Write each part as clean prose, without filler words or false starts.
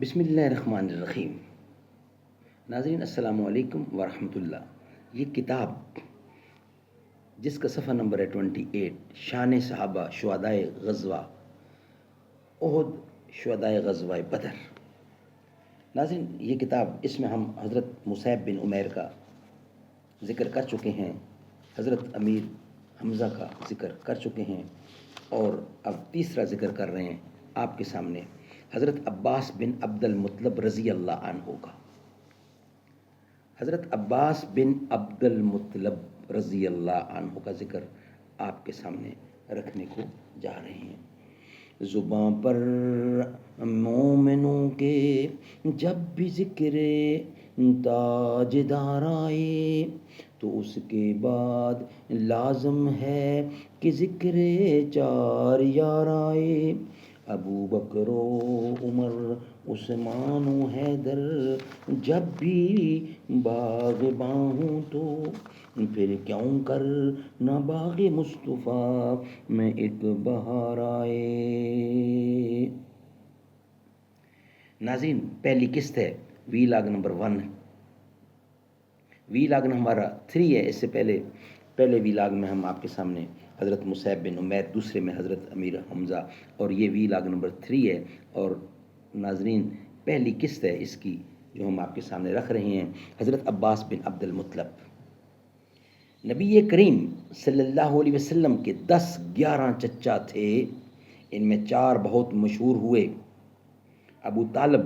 بسم اللہ الرحمن الرحیم۔ ناظرین السلام علیکم ورحمۃ اللہ۔ یہ کتاب جس کا صفحہ نمبر ہے 28، شان صحابہ شہدائے غزوہ احد، شہدائے غزوہ بدر۔ ناظرین یہ کتاب، اس میں ہم حضرت مصعب بن عمیر کا ذکر کر چکے ہیں، حضرت امیر حمزہ کا ذکر کر چکے ہیں، اور اب تیسرا ذکر کر رہے ہیں آپ کے سامنے حضرت عباس بن عبد المطلب رضی اللہ عنہ کا۔ حضرت عباس بن عبد المطلب رضی اللہ عنہ کا ذکر آپ کے سامنے رکھنے کو جا رہے ہیں۔ زباں پر مومنوں کے جب بھی ذکر تاجدار آئے تو اس کے بعد لازم ہے کہ ذکر چار یار آئے۔ ابو بکر و عمر عثمان و حیدر جب بھی باغباں ہوں تو پھر کیوں کر نہ باغ مصطفیٰ میں ایک بہار آئے۔ ناظرین پہلی قسط ہے وی لاگ نمبر 1، وی لاگ ہمارا 3 ہے۔ اس سے پہلے وی لاگ میں ہم آپ کے سامنے حضرت مصعب بن عمیر، دوسرے میں حضرت امیر حمزہ، اور یہ وی لاگ نمبر 3 ہے۔ اور ناظرین پہلی قسط ہے اس کی جو ہم آپ کے سامنے رکھ رہے ہیں، حضرت عباس بن عبد المطلب۔ نبی کریم صلی اللہ علیہ وسلم کے 10-11 چچا تھے، ان میں 4 بہت مشہور ہوئے۔ ابو طالب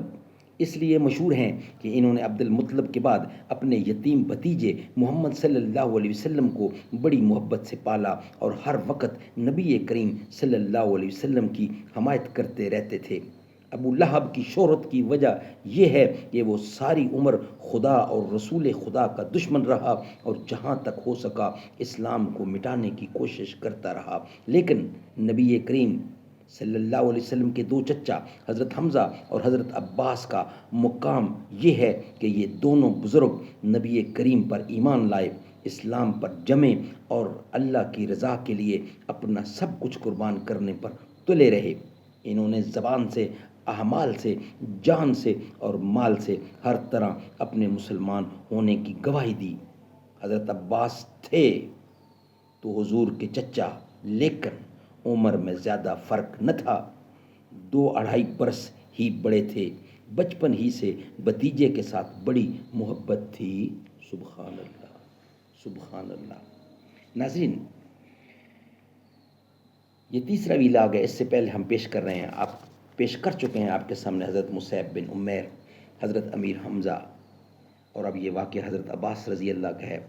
اس لیے مشہور ہیں کہ انہوں نے عبد المطلب کے بعد اپنے یتیم بھتیجے محمد صلی اللہ علیہ وسلم کو بڑی محبت سے پالا اور ہر وقت نبی کریم صلی اللہ علیہ وسلم کی حمایت کرتے رہتے تھے۔ ابو لہب کی شہرت کی وجہ یہ ہے کہ وہ ساری عمر خدا اور رسول خدا کا دشمن رہا اور جہاں تک ہو سکا اسلام کو مٹانے کی کوشش کرتا رہا، لیکن نبی کریم صلی اللہ علیہ وسلم کے 2 چچا حضرت حمزہ اور حضرت عباس کا مقام یہ ہے کہ یہ دونوں بزرگ نبی کریم پر ایمان لائے، اسلام پر جمے اور اللہ کی رضا کے لیے اپنا سب کچھ قربان کرنے پر تلے رہے۔ انہوں نے زبان سے، اعمال سے، جان سے اور مال سے ہر طرح اپنے مسلمان ہونے کی گواہی دی۔ حضرت عباس تھے تو حضور کے چچا، لیکن عمر میں زیادہ فرق نہ تھا، 2-2.5 برس ہی بڑے تھے۔ بچپن ہی سے بھتیجے کے ساتھ بڑی محبت تھی۔ سبحان اللہ، سبحان اللہ۔ ناظرین یہ تیسرا ویلاگ ہے، اس سے پہلے ہم پیش کر رہے ہیں، آپ پیش کر چکے ہیں آپ کے سامنے حضرت مصعب بن عمیر، حضرت امیر حمزہ، اور اب یہ واقعہ حضرت عباس رضی اللہ کا ہے،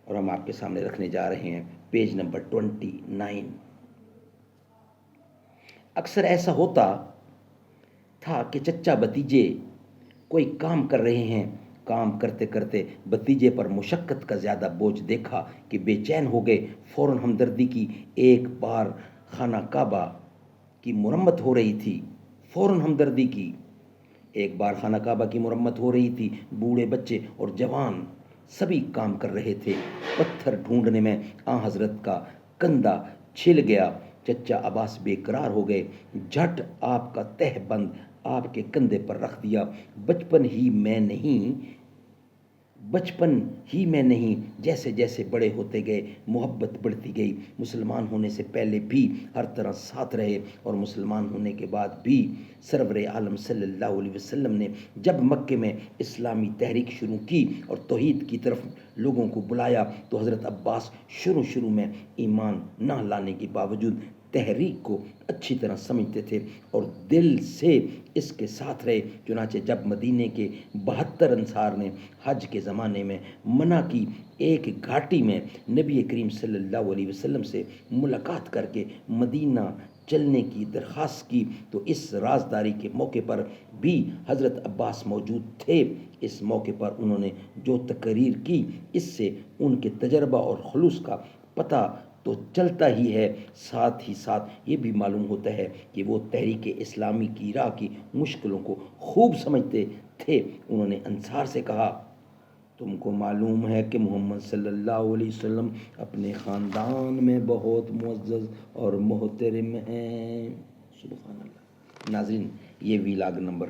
اور ہم آپ کے سامنے رکھنے جا رہے ہیں پیج نمبر 29۔ اکثر ایسا ہوتا تھا کہ چچا بھتیجے کوئی کام کر رہے ہیں، کام کرتے کرتے بھتیجے پر مشقت کا زیادہ بوجھ دیکھا کہ بے چین ہو گئے، فوراً ہمدردی کی۔ ایک بار خانہ کعبہ کی مرمت ہو رہی تھی، فوراً ہمدردی کی۔ ایک بار خانہ کعبہ کی مرمت ہو رہی تھی، بوڑھے بچے اور جوان سبھی کام کر رہے تھے۔ پتھر ڈھونڈنے میں آن حضرت کا کندھا چھل گیا، چچا عباس بے قرار ہو گئے، جھٹ آپ کا تہ بند آپ کے کندھے پر رکھ دیا۔ بچپن ہی میں نہیں، جیسے جیسے بڑے ہوتے گئے محبت بڑھتی گئی۔ مسلمان ہونے سے پہلے بھی ہر طرح ساتھ رہے اور مسلمان ہونے کے بعد بھی سرور عالم صلی اللہ علیہ وسلم نے جب مکے میں اسلامی تحریک شروع کی اور توحید کی طرف لوگوں کو بلایا تو حضرت عباس شروع میں ایمان نہ لانے کے باوجود تحریک کو اچھی طرح سمجھتے تھے اور دل سے اس کے ساتھ رہے۔ چنانچہ جب مدینے کے 72 انصار نے حج کے زمانے میں منع کی، ایک گھاٹی میں نبی کریم صلی اللہ علیہ وسلم سے ملاقات کر کے مدینہ چلنے کی درخواست کی تو اس رازداری کے موقع پر بھی حضرت عباس موجود تھے۔ اس موقع پر انہوں نے جو تقریر کی، اس سے ان کے تجربہ اور خلوص کا پتہ تو چلتا ہی ہے، ساتھ ہی ساتھ یہ بھی معلوم ہوتا ہے کہ وہ تحریک اسلامی کی راہ کی مشکلوں کو خوب سمجھتے تھے۔ انہوں نے انصار سے کہا، تم کو معلوم ہے کہ محمد صلی اللہ علیہ وسلم اپنے خاندان میں بہت معزز اور محترم ہیں۔ سبحان اللہ۔ ناظرین یہ ویلاگ نمبر